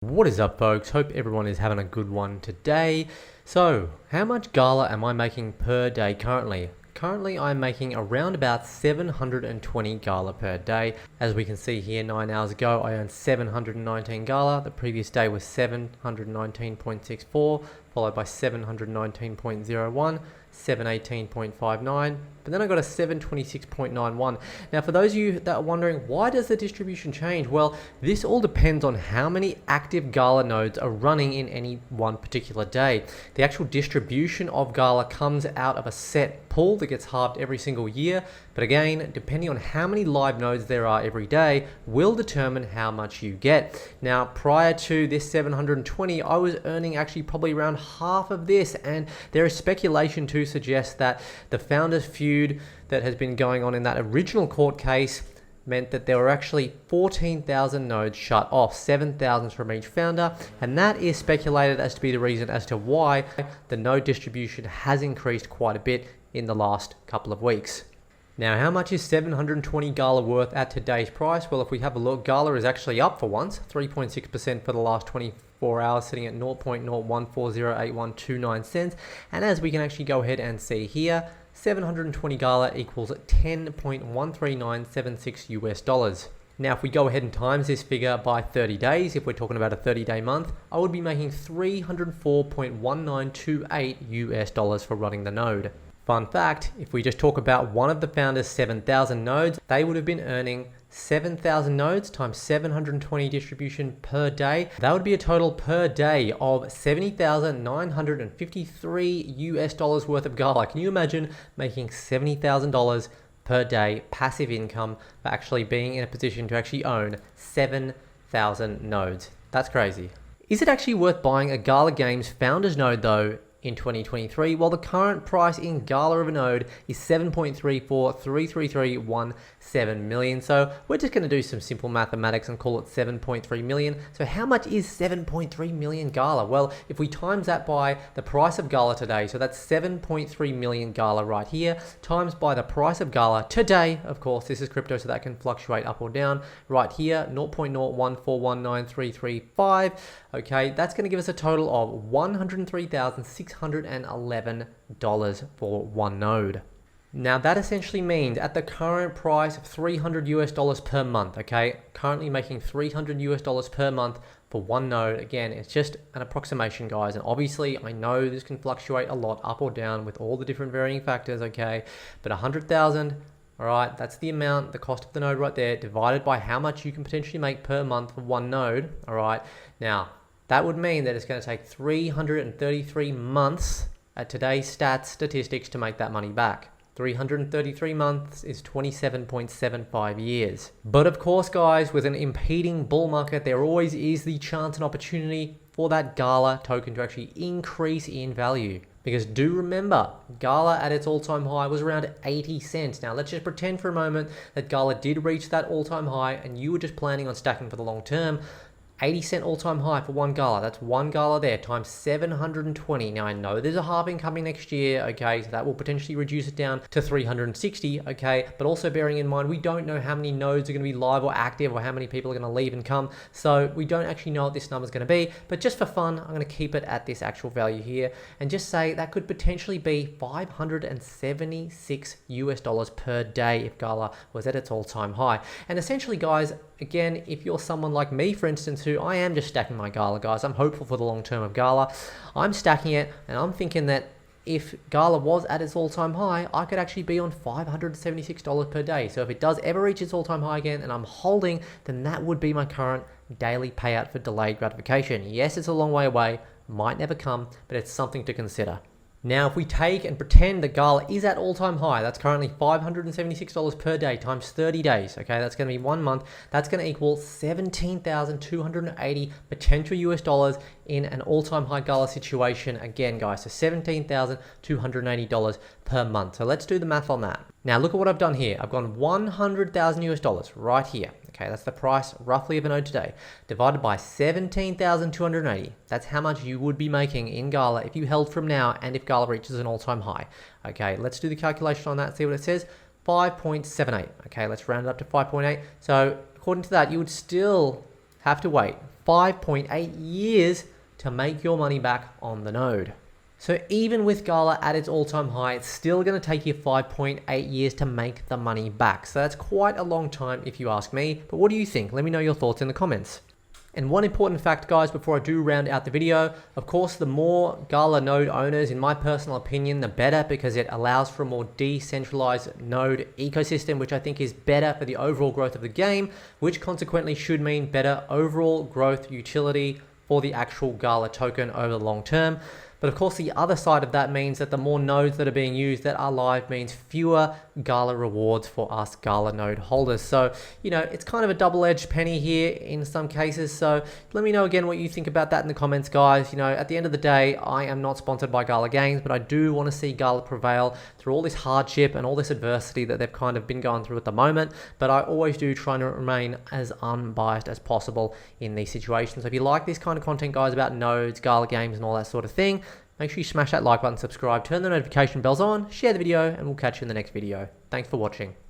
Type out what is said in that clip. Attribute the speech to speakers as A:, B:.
A: What is up, folks? Hope everyone is having a good one today. So, how much Gala am I making per day currently? Currently, I'm making around about 720 Gala per day. As we can see here, 9 hours ago, I earned 719 Gala. The previous day was 719.64, followed by 719.01, 718.59, but then I got a 726.91. Now, for those of you that are wondering, why does the distribution change? Well, this all depends on how many active Gala nodes are running in any one particular day. The actual distribution of Gala comes out of a set pool that gets halved every single year, but again, depending on how many live nodes there are every day will determine how much you get. Now, prior to this 720, I was earning actually probably around half of this, and there is speculation to suggest that the founders feud that has been going on in that original court case meant that there were actually 14,000 nodes shut off, 7,000 from each founder, and that is speculated as to be the reason as to why the node distribution has increased quite a bit in the last couple of weeks. Now, how much is 720 Gala worth at today's price? Well, if we have a look, Gala is actually up for once, 3.6% for the last 24 hours, sitting at 0.0140812 cents. And as we can actually go ahead and see here, 720 Gala equals 10.13976 US dollars. Now, if we go ahead and times this figure by 30 days, if we're talking about a 30-day month, I would be making 304.1928 US dollars for running the node. Fun fact, if we just talk about one of the founders' 7,000 nodes, they would have been earning 7,000 nodes times 720 distribution per day. That would be a total per day of 70,953 US dollars worth of Gala. Can you imagine making $70,000 per day passive income for actually being in a position to actually own 7,000 nodes? That's crazy. Is it actually worth buying a Gala Games founders node though in 2023? Well, the current price in Gala of a node is 7.3433317 million. So we're just going to do some simple mathematics and call it 7.3 million. So how much is 7.3 million Gala? Well, if we times that by the price of Gala today, so that's 7.3 million Gala right here, times by the price of Gala today, of course, this is crypto, so that can fluctuate up or down, right here, 0.014193335. Okay, that's going to give us a total of $103,611 for one node. Now, that essentially means at the current price of $300 US per month, okay, currently making $300 US per month for one node. Again, it's just an approximation, guys, and obviously I know this can fluctuate a lot up or down with all the different varying factors, okay, but 100,000, all right, that's the amount, the cost of the node right there, divided by how much you can potentially make per month for one node, all right. Now, that would mean that it's going to take 333 months at today's statistics to make that money back. 333 months is 27.75 years. But of course, guys, with an impeding bull market, there always is the chance and opportunity for that Gala token to actually increase in value. Because do remember, Gala at its all-time high was around 80 cents. Now, let's just pretend for a moment that Gala did reach that all-time high and you were just planning on stacking for the long term. 80 cent all-time high for one Gala. That's one Gala there times 720. Now, I know there's a halving coming next year, okay, so that will potentially reduce it down to 360, okay, but also bearing in mind we don't know how many nodes are going to be live or active or how many people are going to leave and come, so we don't actually know what this number is going to be. But just for fun, I'm going to keep it at this actual value here and just say that could potentially be 576 US dollars per day if Gala was at its all-time high. And essentially, guys, again, if you're someone like me, for instance, who I am just stacking my Gala, guys, I'm hopeful for the long term of Gala. I'm stacking it and I'm thinking that if Gala was at its all-time high, I could actually be on $576 per day. So if it does ever reach its all-time high again and I'm holding, then that would be my current daily payout for delayed gratification. Yes, it's a long way away, might never come, but it's something to consider. Now, if we take and pretend that Gala is at all-time high, that's currently $576 per day times 30 days, okay? That's going to be 1 month. That's going to equal 17,280 potential US dollars in an all-time high Gala situation. Again, guys, so $17,280 per month. So let's do the math on that. Now, look at what I've done here. I've gone 100,000 US dollars right here. Okay, that's the price roughly of a node today, divided by 17,280. That's how much you would be making in Gala if you held from now and if Gala reaches an all-time high. Okay, let's do the calculation on that, see what it says. 5.78. Okay, let's round it up to 5.8. So according to that, you would still have to wait 5.8 years to make your money back on the node. So even with Gala at its all-time high, it's still going to take you 5.8 years to make the money back. So that's quite a long time if you ask me. But what do you think? Let me know your thoughts in the comments. And one important fact, guys, before I do round out the video, of course, the more Gala node owners, in my personal opinion, the better, because it allows for a more decentralized node ecosystem, which I think is better for the overall growth of the game, which consequently should mean better overall growth utility for the actual Gala token over the long term. But of course, the other side of that means that the more nodes that are being used that are live means fewer Gala rewards for us Gala node holders. So, it's kind of a double-edged penny here in some cases. So let me know again what you think about that in the comments, guys. At the end of the day, I am not sponsored by Gala Games, but I do want to see Gala prevail through all this hardship and all this adversity that they've kind of been going through at the moment. But I always do try to remain as unbiased as possible in these situations. So if you like this kind of content, guys, about nodes, Gala Games, and all that sort of thing, make sure you smash that like button, subscribe, turn the notification bells on, share the video, and we'll catch you in the next video. Thanks for watching.